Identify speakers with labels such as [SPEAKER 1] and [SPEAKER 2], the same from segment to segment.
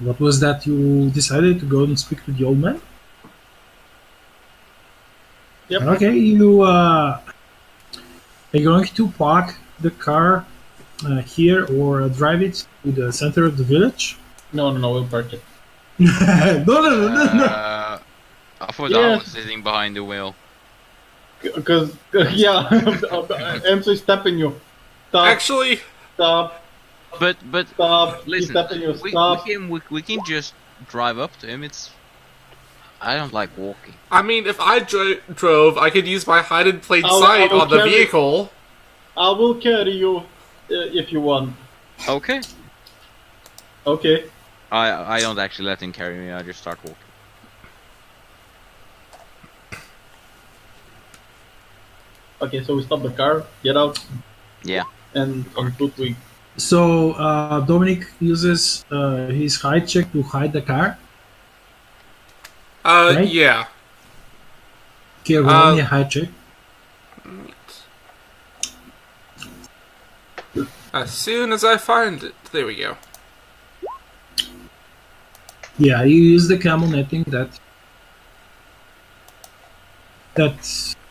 [SPEAKER 1] what was that you decided to go and speak to the old man?
[SPEAKER 2] Yep.
[SPEAKER 1] Okay, you are you going to park the car here or drive it to the center of the village?
[SPEAKER 2] No, we'll park it.
[SPEAKER 1] No.
[SPEAKER 3] I thought I
[SPEAKER 2] Yes.
[SPEAKER 3] was sitting behind the wheel.
[SPEAKER 2] Because, yeah, Enzo is tapping you. Stop,
[SPEAKER 4] Actually,
[SPEAKER 2] stop,
[SPEAKER 3] But
[SPEAKER 2] stop. He's
[SPEAKER 3] listen,
[SPEAKER 2] tapping you.
[SPEAKER 3] we
[SPEAKER 2] Stop.
[SPEAKER 3] can just drive up to him. I don't like walking.
[SPEAKER 4] I mean, if I drove, I could use my hide in plain
[SPEAKER 2] I
[SPEAKER 4] sight
[SPEAKER 2] will
[SPEAKER 4] on the
[SPEAKER 2] carry-
[SPEAKER 4] vehicle.
[SPEAKER 2] I will carry you if you want.
[SPEAKER 3] Okay.
[SPEAKER 2] Okay.
[SPEAKER 3] I don't actually let him carry me. I just start walking.
[SPEAKER 2] Okay, so we stop the car, get out,
[SPEAKER 3] Yeah.
[SPEAKER 2] and on foot we.
[SPEAKER 1] So Dominic uses his hide check to hide the car. Right?
[SPEAKER 4] Yeah.
[SPEAKER 1] Okay, roll me a hide check.
[SPEAKER 4] As soon as I find it, there we go.
[SPEAKER 1] Yeah, you use the camel netting that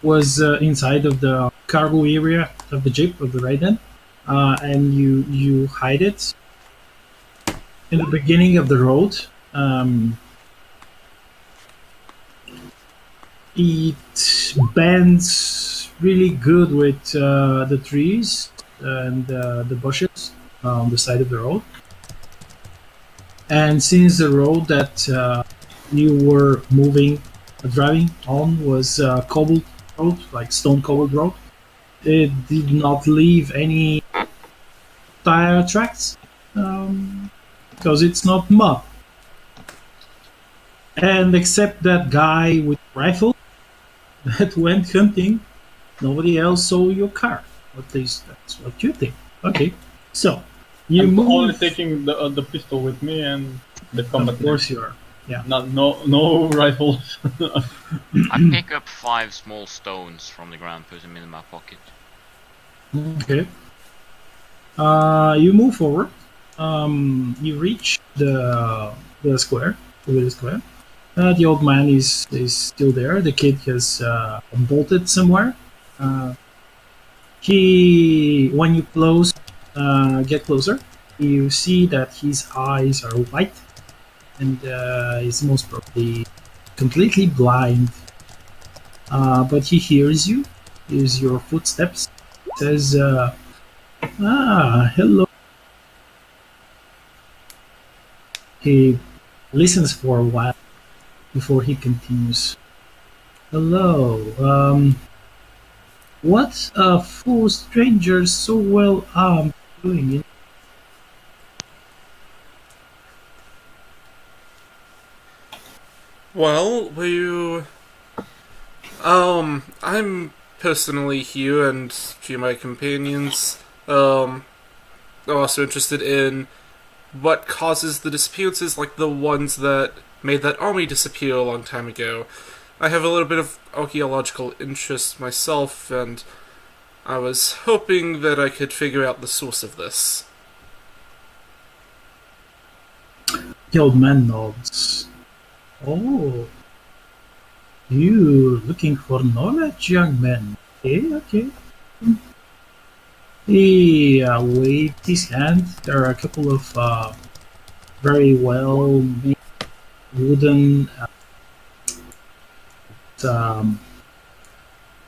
[SPEAKER 1] was inside of the cargo area of the jeep of the Raiden, and you hide it in the beginning of the road. It bends really good with the trees and the bushes on the side of the road. And since the road that you were driving on was cobbled road, like stone cobbled road, it did not leave any tire tracks because it's not mud. And except that guy with rifle that went hunting, nobody else saw your car. At least that's what you think. Okay, so you
[SPEAKER 2] I'm
[SPEAKER 1] move.
[SPEAKER 2] only taking the pistol with me and the combat.
[SPEAKER 1] Of course you are. Yeah.
[SPEAKER 2] No rifles.
[SPEAKER 3] I pick up 5 small stones from the ground, put them in my pocket.
[SPEAKER 1] Okay. You move forward. You reach the square, the village square. The old man is still there. The kid has bolted somewhere. When you get closer, you see that his eyes are white, and he's most probably completely blind. But he hears you, hears your footsteps, says, hello. He listens for a while before he continues. Hello, what a fool stranger so well armed doing it?
[SPEAKER 4] Well, I'm personally here and a few of my companions, are also interested in what causes the disappearances like the ones that made that army disappear a long time ago. I have a little bit of archaeological interest myself, and I was hoping that I could figure out the source of this.
[SPEAKER 1] The old man nods. Oh, you looking for knowledge, young man? Okay. He waved his hand. There are a couple of very well made wooden,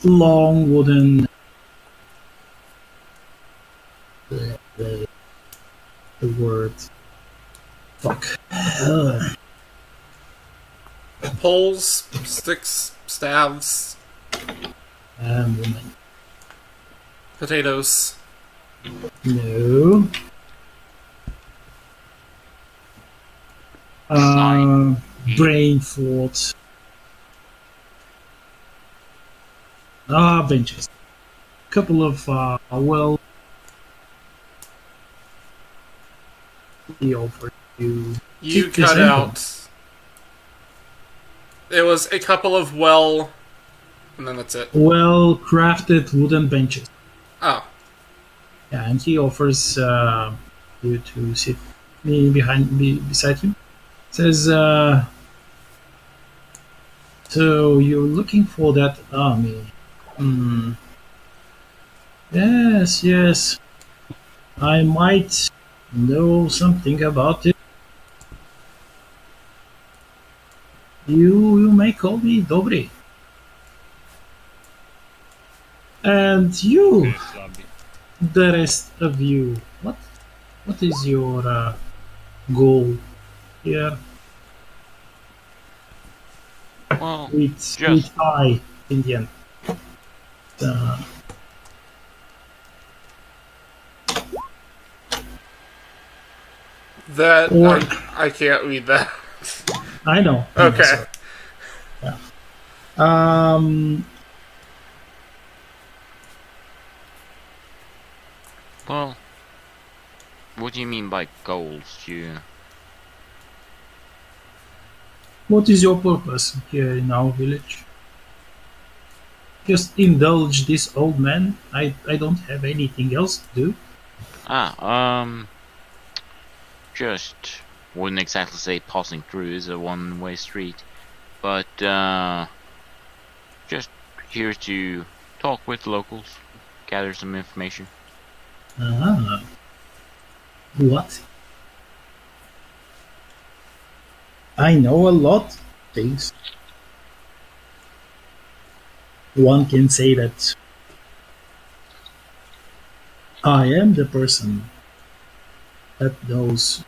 [SPEAKER 1] long wooden. The word. Fuck.
[SPEAKER 4] Poles, sticks, staves,
[SPEAKER 1] Woman.
[SPEAKER 4] potatoes.
[SPEAKER 1] No. Brain thoughts. Benches. Couple of he offered you.
[SPEAKER 4] You
[SPEAKER 1] 50
[SPEAKER 4] cut
[SPEAKER 1] cents.
[SPEAKER 4] out. It was a couple of and then that's it.
[SPEAKER 1] Well crafted wooden benches.
[SPEAKER 4] Oh.
[SPEAKER 1] Yeah, and he offers you to sit beside him. Says, so you're looking for that army? Hmm. Yes, yes. I might know something about it. You may call me Dobi. And you,
[SPEAKER 5] Okay, Slabi.
[SPEAKER 1] the rest of you, what is your goal here
[SPEAKER 3] Well,
[SPEAKER 1] with
[SPEAKER 3] just
[SPEAKER 1] I Indian? Uh,
[SPEAKER 4] That
[SPEAKER 1] or
[SPEAKER 4] I can't read that.
[SPEAKER 1] I know.
[SPEAKER 4] Okay.
[SPEAKER 1] Sorry. Yeah. Um.
[SPEAKER 3] well, what do you mean by goals? You
[SPEAKER 1] What is your purpose here in our village? Just indulge this old man. I don't have anything else to do.
[SPEAKER 3] just wouldn't exactly say passing through is a one-way street, but just here to talk with locals, gather some information.
[SPEAKER 1] Ah. What? I know a lot of things. One can say that I am the person that knows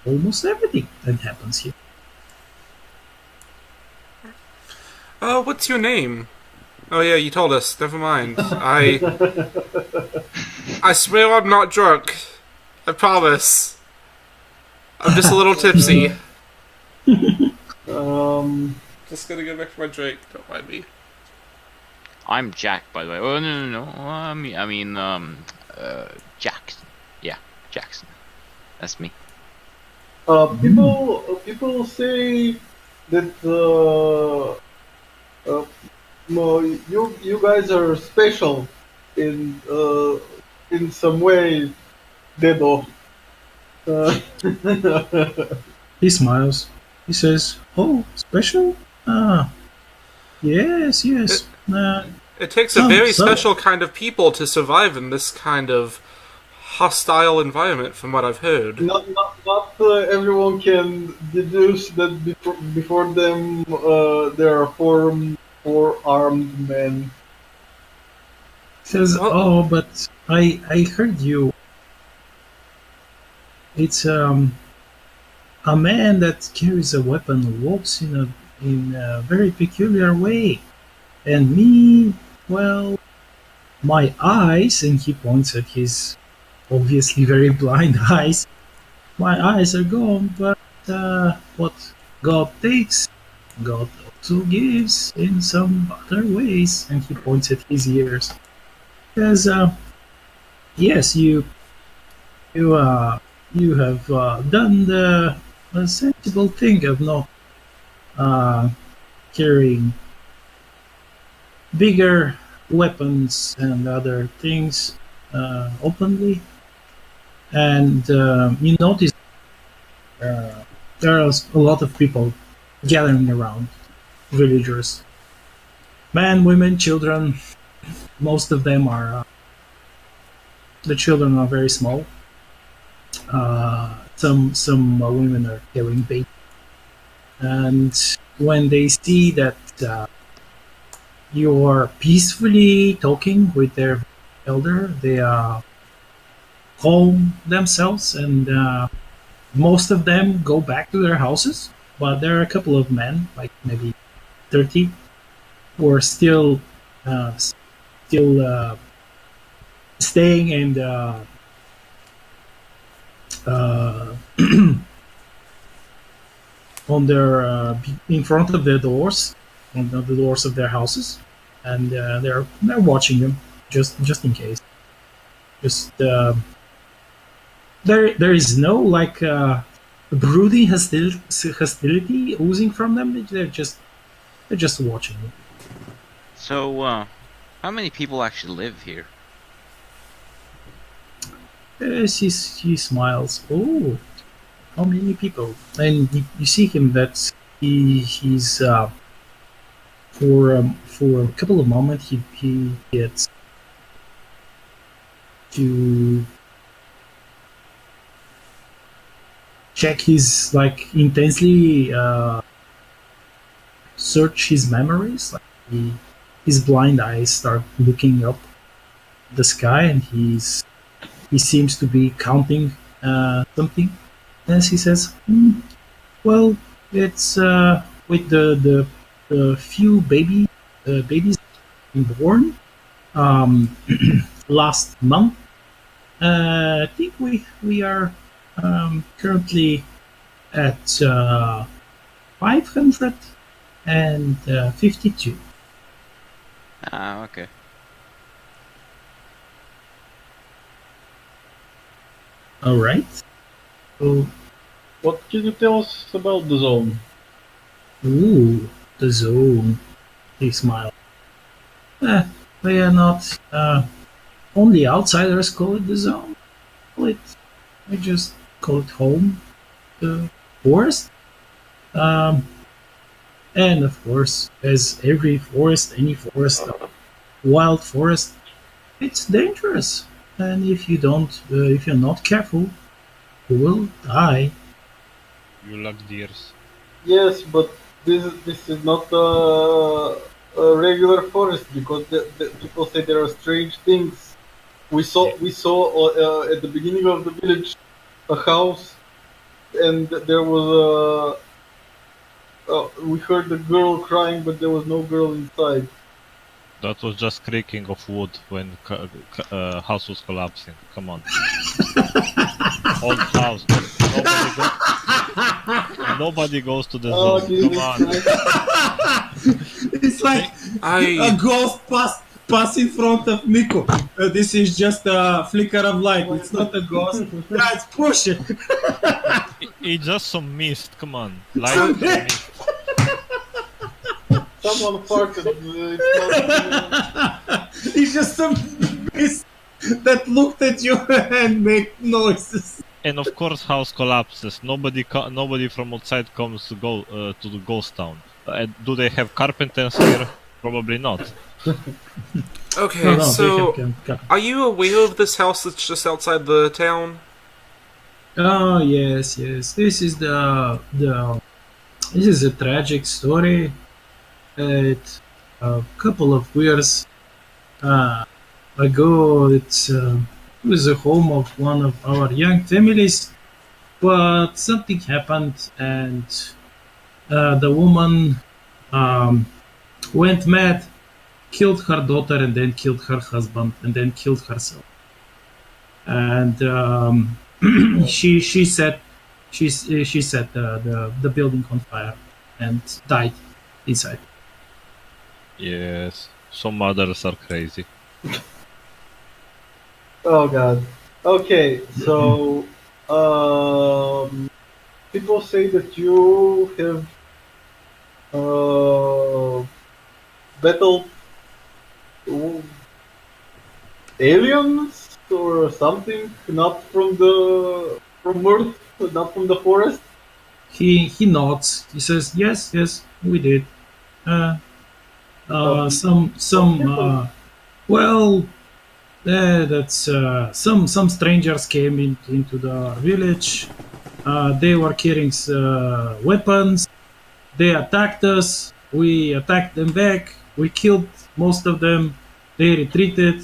[SPEAKER 1] almost everything that happens here.
[SPEAKER 4] What's your name? Oh yeah, you told us. Never mind. I swear I'm not drunk. I promise. I'm just a little tipsy. Just gonna go back for my drink. Don't mind me.
[SPEAKER 3] I'm Jack, by the way. Oh no. I mean, Jackson. Yeah, Jackson. That's me.
[SPEAKER 2] People say that no, you guys are special in some way, Dedo.
[SPEAKER 1] He smiles. He says, "Oh, special? Ah, yes, yes.
[SPEAKER 4] It takes a very special kind of people to survive in this kind of hostile environment, from what I've heard.
[SPEAKER 2] Not everyone can deduce that before them there are four armed men.
[SPEAKER 1] Says,
[SPEAKER 4] Well-
[SPEAKER 1] oh, but I heard you. It's a man that carries a weapon walks in a very peculiar way, and me, well, my eyes." And he points at his obviously very blind eyes. My eyes are gone, but what God takes, God also gives in some other ways. And he points at his ears. Says, yes, you have done the sensible thing of not uh, carrying bigger weapons and other things openly. And you notice there are a lot of people gathering around, villagers, men, women, children. Most of them are the children are very small. Some women are carrying baby, and when they see that you're peacefully talking with their elder, they calm themselves, and most of them go back to their houses. But there are a couple of men, like maybe 30, who are still staying and uh, on their in front of their doors, on the doors of their houses, and they're watching them just in case. Just there is no like brooding hostility oozing from them. They're just watching them.
[SPEAKER 3] So, how many people actually live here?
[SPEAKER 1] She smiles. Oh, how many people? And you see him that he's for a couple of moments he gets to check his like intensely search his memories. Like his blind eyes start looking up the sky, and he seems to be counting something. As he says, "Well, it's with the few babies born last month. I think we are currently at 552.
[SPEAKER 3] Ah, okay.
[SPEAKER 1] All right. So,
[SPEAKER 2] What can you tell us about the zone?
[SPEAKER 1] ooh, the zone. He smiled. We are not. Only outsiders call it the zone. We just call it home. The forest. Um, and of course, as every forest, any forest, wild forest, it's dangerous. And if if you're not careful, you will die.
[SPEAKER 5] You like deers.
[SPEAKER 2] Yes, but this is not a regular forest because the people say there are strange things. We saw at the beginning of the village a house, and there was we heard the girl crying, but there was no girl inside.
[SPEAKER 5] That was just creaking of wood when house was collapsing. Come on. Old house. Nobody goes to the
[SPEAKER 2] Oh,
[SPEAKER 5] zone.
[SPEAKER 2] Jesus
[SPEAKER 5] Come on.
[SPEAKER 2] Christ.
[SPEAKER 6] It's like a ghost pass in front of Miko. This is just a flicker of light. It's not a ghost. Guys, push it.
[SPEAKER 5] It's just some mist. Come on. Light and mist.
[SPEAKER 2] Someone farted. It's not,
[SPEAKER 6] It's just some mist that looked at you and made noises.
[SPEAKER 5] And of course, house collapses. Nobody from outside comes to go to the ghost town. Do they have carpenters here? Probably not.
[SPEAKER 4] Okay,
[SPEAKER 1] No,
[SPEAKER 4] so
[SPEAKER 1] they have
[SPEAKER 4] are you aware of this house that's just outside the town?
[SPEAKER 1] Oh yes. This is this is a tragic story. It a couple of years ago, it was the home of one of our young families, but something happened, and the woman went mad, killed her daughter, and then killed her husband, and then killed herself. And she set the building on fire and died inside.
[SPEAKER 5] Yes. Some mothers are crazy.
[SPEAKER 2] oh God. Okay, so people say that you have battled aliens or something, not from Earth, not from the forest.
[SPEAKER 1] He nods. He says, "Yes, we did. Some well, that's some strangers came into the village. They were carrying weapons. They attacked us. We attacked them back. We killed most of them. They retreated,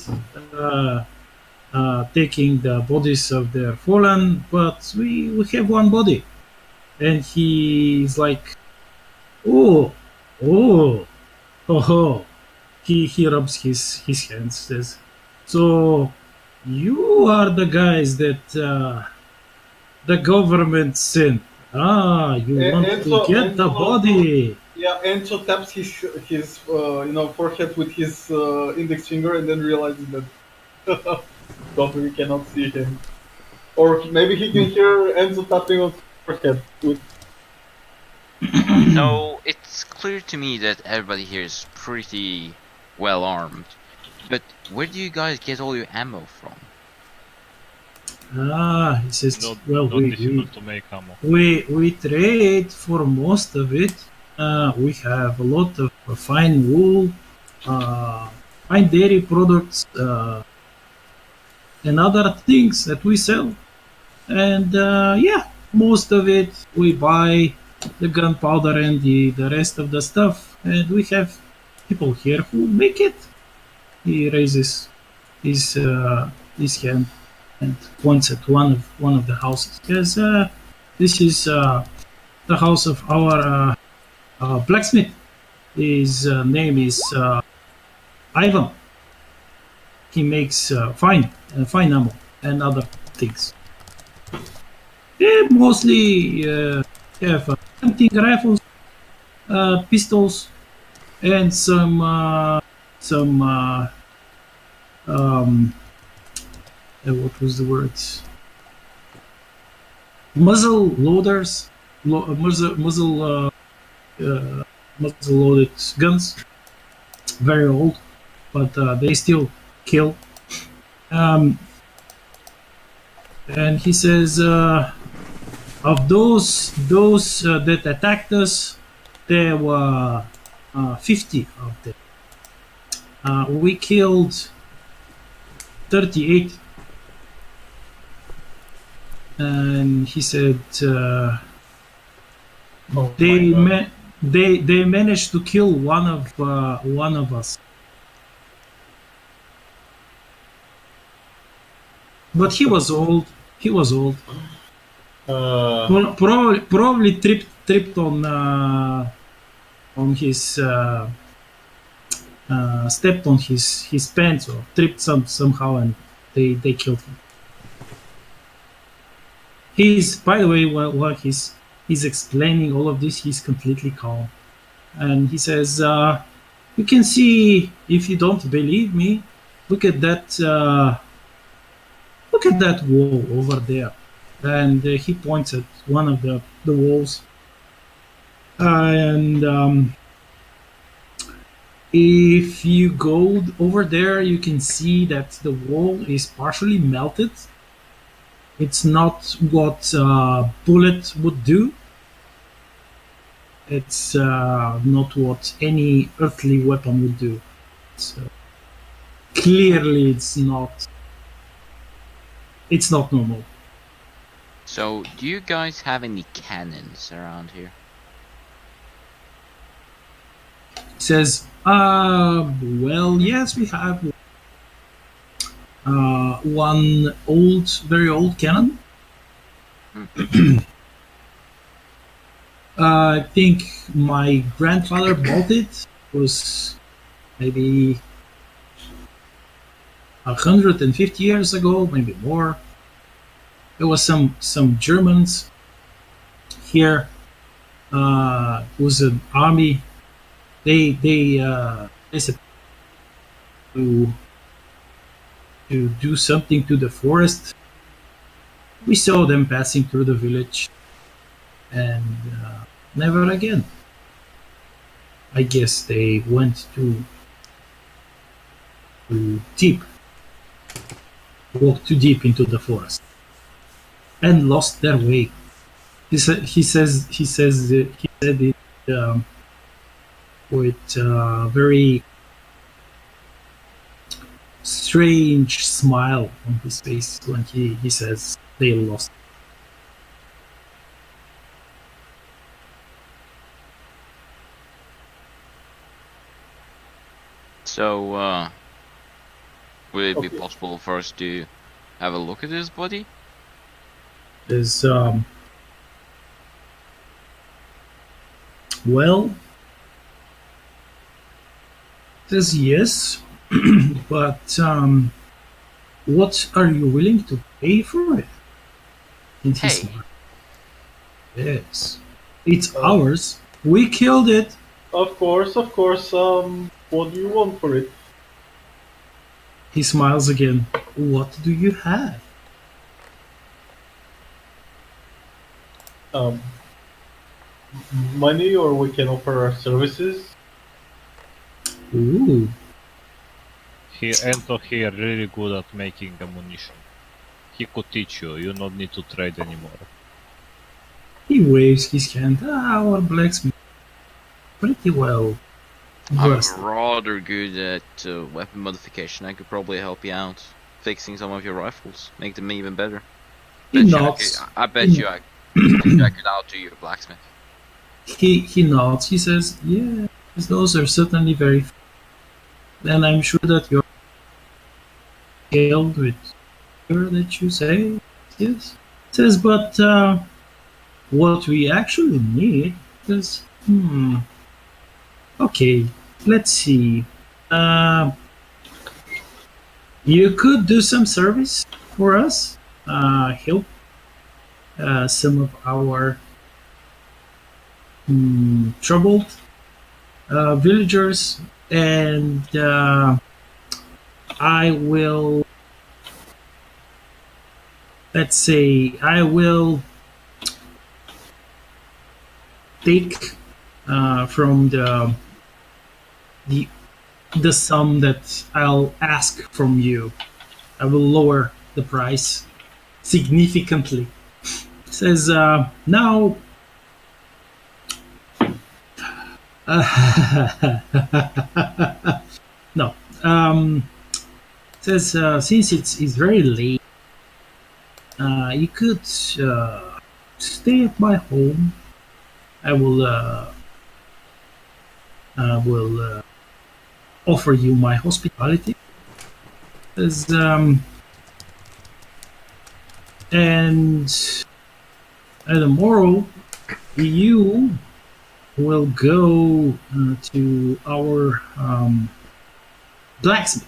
[SPEAKER 1] taking the bodies of their fallen. But we have one body." And he's like, "Oh, oh, oh." He rubs his hands. Says, "So you are the guys that the government sent. You
[SPEAKER 2] And-
[SPEAKER 1] want
[SPEAKER 2] and
[SPEAKER 1] to
[SPEAKER 2] so-
[SPEAKER 1] get
[SPEAKER 2] and
[SPEAKER 1] the
[SPEAKER 2] so-
[SPEAKER 1] body."
[SPEAKER 2] Yeah, Encho taps his forehead with his index finger and then realizes that Dobi cannot see him, or maybe he can hear Enzo tapping on his forehead with.
[SPEAKER 3] So it's clear to me that everybody here is pretty well armed. But where do you guys get all your ammo from?
[SPEAKER 1] He says,
[SPEAKER 5] Not,
[SPEAKER 1] well,
[SPEAKER 5] not difficult to make ammo.
[SPEAKER 1] we trade for most of it. We have a lot of fine wool, fine dairy products, and other things that we sell. And yeah, most of it we buy the gunpowder and the rest of the stuff, and we have people here who make it. He raises his hand and points at one of the houses. Yes, this is the house of our blacksmith. His name is Ivan. He makes fine ammo and other things. They mostly have hunting rifles, pistols, and some what was the word? Muzzle loaders, muzzle loaded guns. Very old, but they still kill. And he says, of those that attacked us, there were 50 of them. We killed 38. And he said they managed to kill one of us. But he was old. He was old. Probably tripped on his stepped on his pants or tripped somehow, and they killed him. By the way, while he's explaining all of this, he's completely calm, and he says, "You can see, if you don't believe me, look at that wall over there." And he points at one of the walls, and if you go over there, you can see that the wall is partially melted. It's not what a bullet would do. It's not what any earthly weapon would do. So clearly, it's not normal.
[SPEAKER 3] So, do you guys have any cannons around here?
[SPEAKER 1] He says, well, yes, we have one very old cannon. I think my grandfather bought it. It was maybe 150 years ago, maybe more. There was some Germans here. It was an army. They said to do something to the forest. We saw them passing through the village, and never again. I guess they went walked too deep into the forest, and lost their way. He said it with a very strange smile on his face when he says they lost.
[SPEAKER 3] So, would it be possible for us to have a look at his body?
[SPEAKER 1] Is well, says yes, but what are you willing to pay for it? And he smiled. Yes, it's ours. We killed it.
[SPEAKER 2] Of course. What do you want for it?
[SPEAKER 1] He smiles again. What do you have?
[SPEAKER 2] Money, or we can offer our services.
[SPEAKER 1] Ooh.
[SPEAKER 5] He and he are really good at making ammunition. he could teach you. You don't need to trade anymore.
[SPEAKER 1] He waves his hand. Our blacksmith pretty well versed.
[SPEAKER 3] I'm rather good at weapon modification. I could probably help you out fixing some of your rifles, make them even better.
[SPEAKER 1] He nods.
[SPEAKER 3] I bet you I could outdo your blacksmith.
[SPEAKER 1] He nods. He says, "Yeah, those are certainly very. And I'm sure that you're skilled with that you say, yes." Says, but what we actually need is okay. Let's see. You could do some service for us. Help some of our troubled villagers, and I will. Let's say I will take from the sum that I'll ask from you. I will lower the price significantly. It says now. No. It says since it's very late, you could stay at my home. I will offer you my hospitality. And tomorrow you will go to our blacksmith.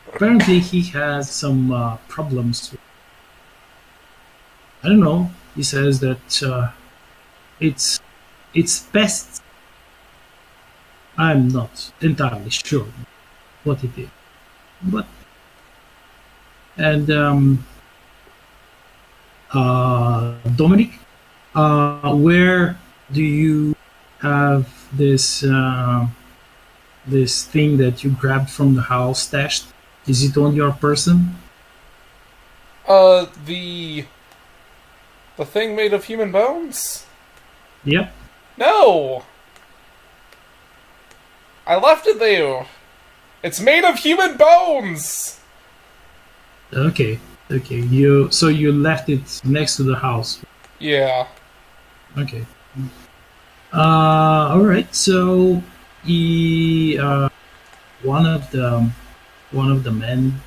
[SPEAKER 1] Apparently he has some problems. I don't know. He says that it's best. I'm not entirely sure what it is, but and Dominick, where do you have this this thing that you grabbed from the house stashed? Is it on your person?
[SPEAKER 4] The thing made of human bones?
[SPEAKER 1] Yep.
[SPEAKER 4] No! I left it there. It's made of human bones!
[SPEAKER 1] Okay. So you left it next to the house.
[SPEAKER 4] Yeah.
[SPEAKER 1] Okay. All right. So he one of the men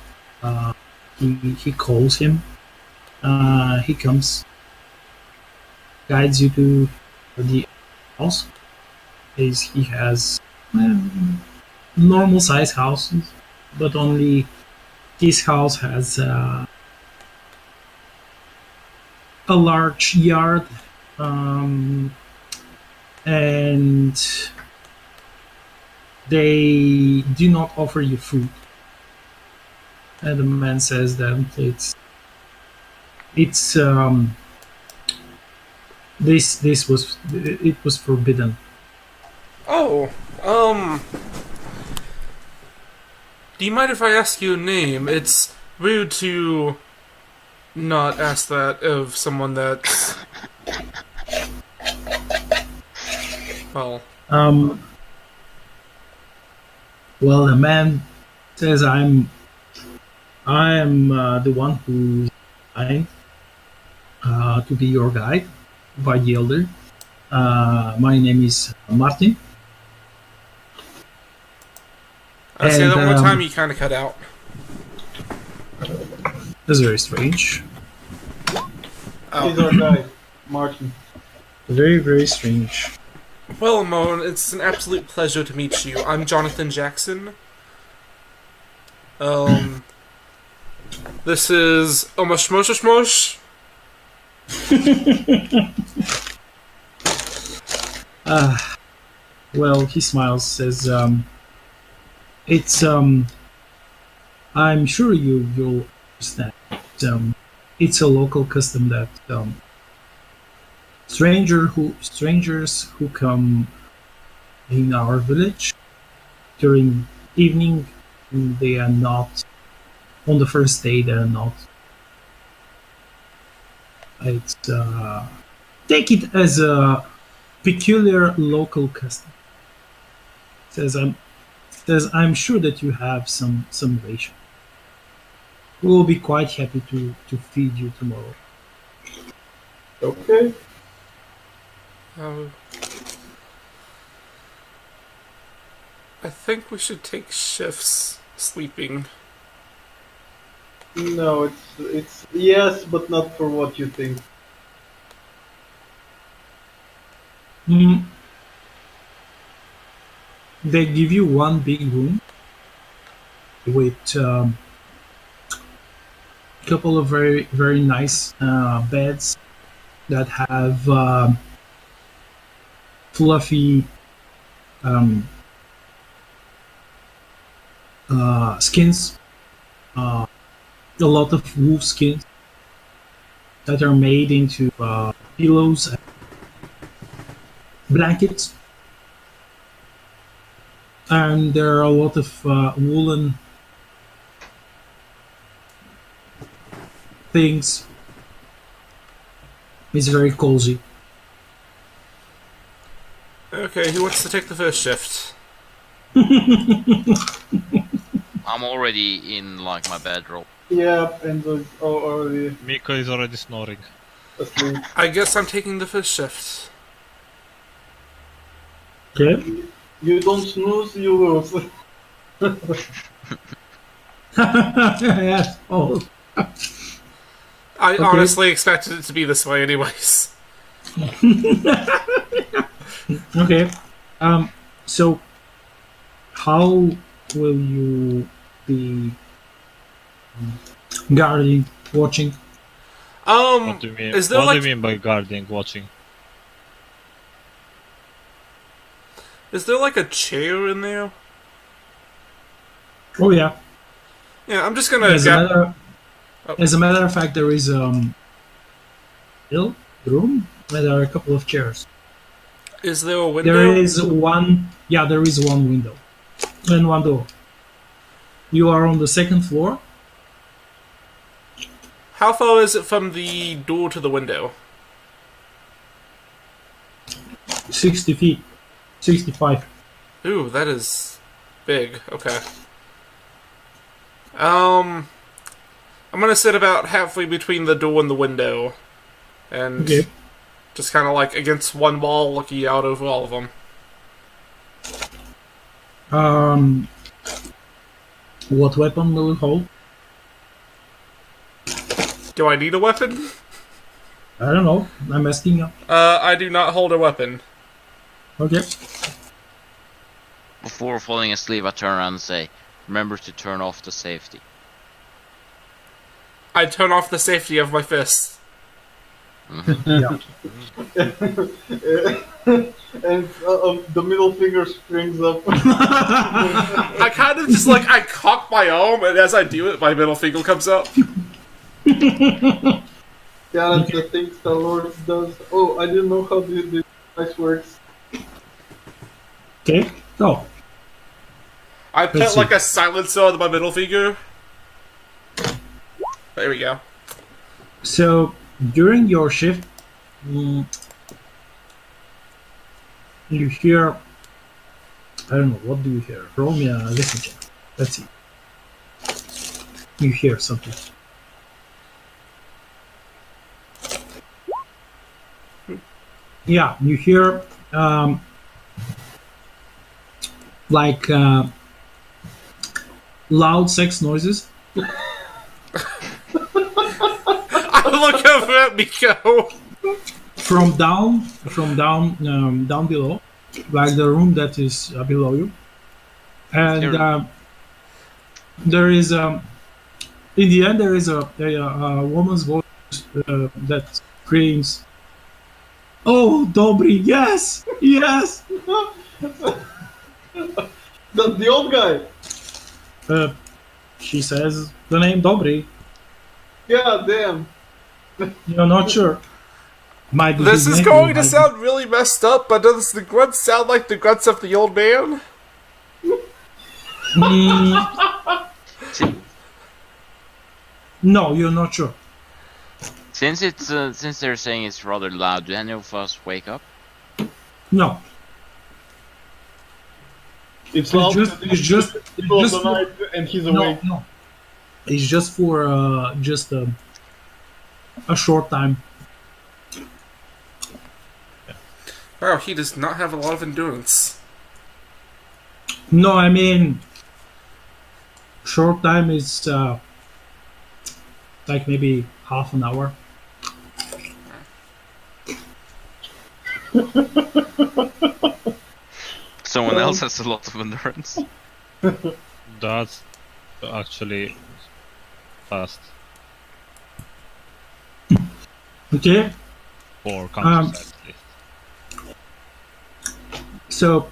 [SPEAKER 1] he calls him. He comes, guides you to the house. He has normal size houses, but only his house has a large yard, and they do not offer you food. And the man says that this was forbidden.
[SPEAKER 4] Oh, do you mind if I ask you a name? It's rude to not ask that of someone that's... Well...
[SPEAKER 1] Well, the man says I am the one who's assigned to be your guide by the elder. My name is Martin.
[SPEAKER 4] I say that one more time, you kind of cut out.
[SPEAKER 1] That's very strange.
[SPEAKER 2] He's our guy, Martin.
[SPEAKER 1] Very, very strange.
[SPEAKER 4] Well, Moan, it's an absolute pleasure to meet you. I'm Jonathan Jackson. This is Omashmoshmosh.
[SPEAKER 1] Well, he smiles, says, it's, I'm sure you'll understand. It's a local custom that, strangers who come in our village during evening, they are not, on the first day, they are not It's take it as a peculiar local custom. Says I'm sure that you have some ration. We will be quite happy to feed you tomorrow.
[SPEAKER 2] Okay.
[SPEAKER 4] I think we should take shifts sleeping.
[SPEAKER 2] No, it's yes, but not for what you think.
[SPEAKER 1] Mm. They give you one big room with a couple of very nice beds that have fluffy skins, a lot of wolf skins that are made into pillows and blankets. And there are a lot of woolen things. It's very cozy.
[SPEAKER 4] Okay, who wants to take the first shift?
[SPEAKER 3] I'm already in like my bedroll.
[SPEAKER 2] Yeah, and already
[SPEAKER 5] Miko is already snoring.
[SPEAKER 2] asleep.
[SPEAKER 4] I guess I'm taking the first shift.
[SPEAKER 1] Okay.
[SPEAKER 2] You don't snooze, you lose.
[SPEAKER 1] Yes. Oh.
[SPEAKER 4] I
[SPEAKER 1] Okay.
[SPEAKER 4] honestly expected it to be this way anyways.
[SPEAKER 1] Okay. So, how will you be guarding, watching?
[SPEAKER 5] What do you mean?
[SPEAKER 4] Is there
[SPEAKER 5] What
[SPEAKER 4] like
[SPEAKER 5] do you mean by guarding, watching?
[SPEAKER 4] is there like a chair in there?
[SPEAKER 1] Oh yeah.
[SPEAKER 4] Yeah, I'm just gonna
[SPEAKER 1] As a
[SPEAKER 4] grab.
[SPEAKER 1] matter,
[SPEAKER 4] Oh.
[SPEAKER 1] as a matter of fact, there is room where there are a couple of chairs.
[SPEAKER 4] Is there a window?
[SPEAKER 1] There is one. Yeah, there is one window and one door. You are on the second floor.
[SPEAKER 4] How far is it from the door to the window?
[SPEAKER 1] 60 feet. 65.
[SPEAKER 4] Ooh, that is big. Okay. I'm gonna sit about halfway between the door and the window, and
[SPEAKER 1] Okay.
[SPEAKER 4] just kind of like against one wall, looking out over all of them.
[SPEAKER 1] What weapon will you hold?
[SPEAKER 4] Do I need a weapon?
[SPEAKER 1] I don't know. I'm asking you.
[SPEAKER 4] I do not hold a weapon.
[SPEAKER 1] Okay.
[SPEAKER 3] Before falling asleep, I turn around and say, "Remember to turn off the safety."
[SPEAKER 4] I turn off the safety of my fist.
[SPEAKER 1] Yeah.
[SPEAKER 2] And the middle finger springs up.
[SPEAKER 4] I kind of just like I cock my arm, and as I do it, my middle finger comes up.
[SPEAKER 2] Yeah, that's the thing Star Lord does. Oh, I didn't know how this device works.
[SPEAKER 1] Okay. So,
[SPEAKER 4] I
[SPEAKER 1] Let's
[SPEAKER 4] put
[SPEAKER 1] see.
[SPEAKER 4] like a silencer on my middle finger. There we go.
[SPEAKER 1] so during your shift, you hear. I don't know. What do you hear? Roll me a listen check. Let's see. You hear something. Yeah, you hear like loud sex noises.
[SPEAKER 4] I look over at Miko.
[SPEAKER 1] Down below, like the room that is below you, and there is in the end there is a woman's voice that screams, "Oh, Dobi, yes, yes!"
[SPEAKER 2] The old guy.
[SPEAKER 1] She says the name Dobi.
[SPEAKER 2] Yeah, damn.
[SPEAKER 1] You're not sure. Might be
[SPEAKER 4] This
[SPEAKER 1] his
[SPEAKER 4] is
[SPEAKER 1] name,
[SPEAKER 4] going to
[SPEAKER 1] might be-
[SPEAKER 4] sound really messed up, but does the grunts sound like the grunts of the old man?
[SPEAKER 1] No, you're not sure.
[SPEAKER 3] Since since they're saying it's rather loud, do any of us wake up?
[SPEAKER 1] No,
[SPEAKER 2] It's loud.
[SPEAKER 1] it's just
[SPEAKER 2] Middle of
[SPEAKER 1] just
[SPEAKER 2] the night, and he's
[SPEAKER 1] no,
[SPEAKER 2] awake.
[SPEAKER 1] no. It's just for a short time.
[SPEAKER 4] Wow, he does not have a lot of endurance.
[SPEAKER 1] No, I mean, short time is like maybe half an hour.
[SPEAKER 3] Someone else has a lot of endurance.
[SPEAKER 5] That's actually fast
[SPEAKER 1] Okay,
[SPEAKER 5] for countryside at least.
[SPEAKER 1] so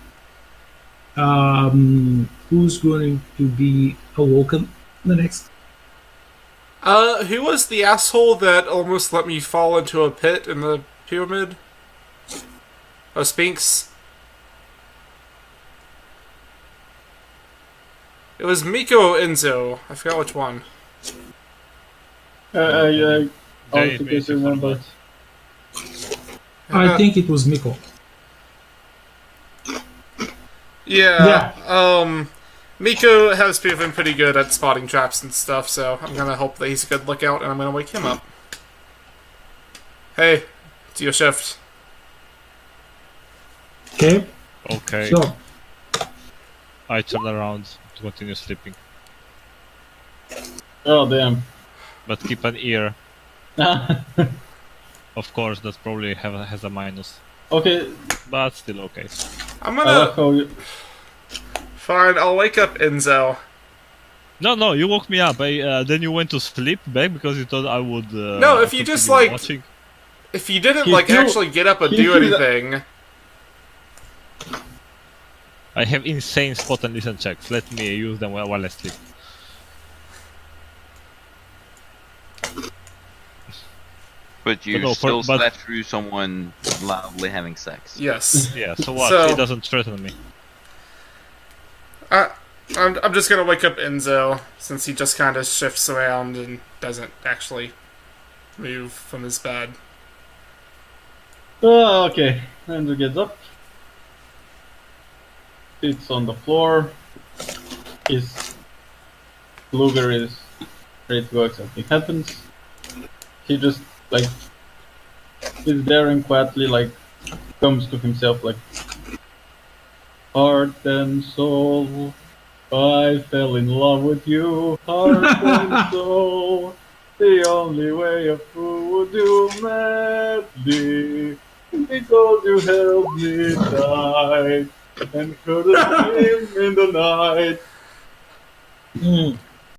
[SPEAKER 1] who's going to be awoken the next?
[SPEAKER 4] Who was the asshole that almost let me fall into a pit in the pyramid? Oh, Sphinx. It was Miko Enzo. I forgot which one.
[SPEAKER 2] I
[SPEAKER 5] They
[SPEAKER 2] also
[SPEAKER 5] made
[SPEAKER 2] guess
[SPEAKER 5] you
[SPEAKER 2] remember.
[SPEAKER 1] I think it was Miko.
[SPEAKER 4] Yeah. Miko has proven pretty good at spotting traps and stuff, so I'm gonna hope that he's a good lookout, and I'm gonna wake him up. Hey, it's your shift.
[SPEAKER 1] Okay,
[SPEAKER 5] Okay,
[SPEAKER 1] so
[SPEAKER 5] I turn around to continue sleeping,
[SPEAKER 2] Oh damn.
[SPEAKER 5] but keep an ear. Of course, that probably has a minus,
[SPEAKER 2] Okay,
[SPEAKER 5] but still okay.
[SPEAKER 4] I'm
[SPEAKER 2] I
[SPEAKER 4] gonna...
[SPEAKER 2] like how you.
[SPEAKER 4] Fine, I'll wake up Enzo.
[SPEAKER 5] No, you woke me up. Then you went to sleep back because you thought I would.
[SPEAKER 4] No, if you just,
[SPEAKER 5] continue
[SPEAKER 4] like-
[SPEAKER 5] watching.
[SPEAKER 4] If you didn't,
[SPEAKER 2] He
[SPEAKER 4] like,
[SPEAKER 2] still-
[SPEAKER 4] actually get up and
[SPEAKER 2] he
[SPEAKER 4] do
[SPEAKER 2] still-
[SPEAKER 4] anything...
[SPEAKER 5] I have insane spot and listen checks. Let me use them while I sleep.
[SPEAKER 3] But you
[SPEAKER 5] But no,
[SPEAKER 3] still
[SPEAKER 5] but-
[SPEAKER 3] slept through someone loudly having sex.
[SPEAKER 4] Yes.
[SPEAKER 5] Yeah. So what?
[SPEAKER 4] So-
[SPEAKER 5] It doesn't threaten me.
[SPEAKER 4] I'm just gonna wake up Enzo, since he just kind of shifts around and doesn't actually move from his bed.
[SPEAKER 2] Oh, okay. Andrew gets up. Sits on the floor. His Luger is ready to go if something happens. He just like is there and quietly like comes to himself like heart and soul. I fell in love with you, heart and soul. The only way a fool would do madly, because you held me tight and couldn't sleep in the night.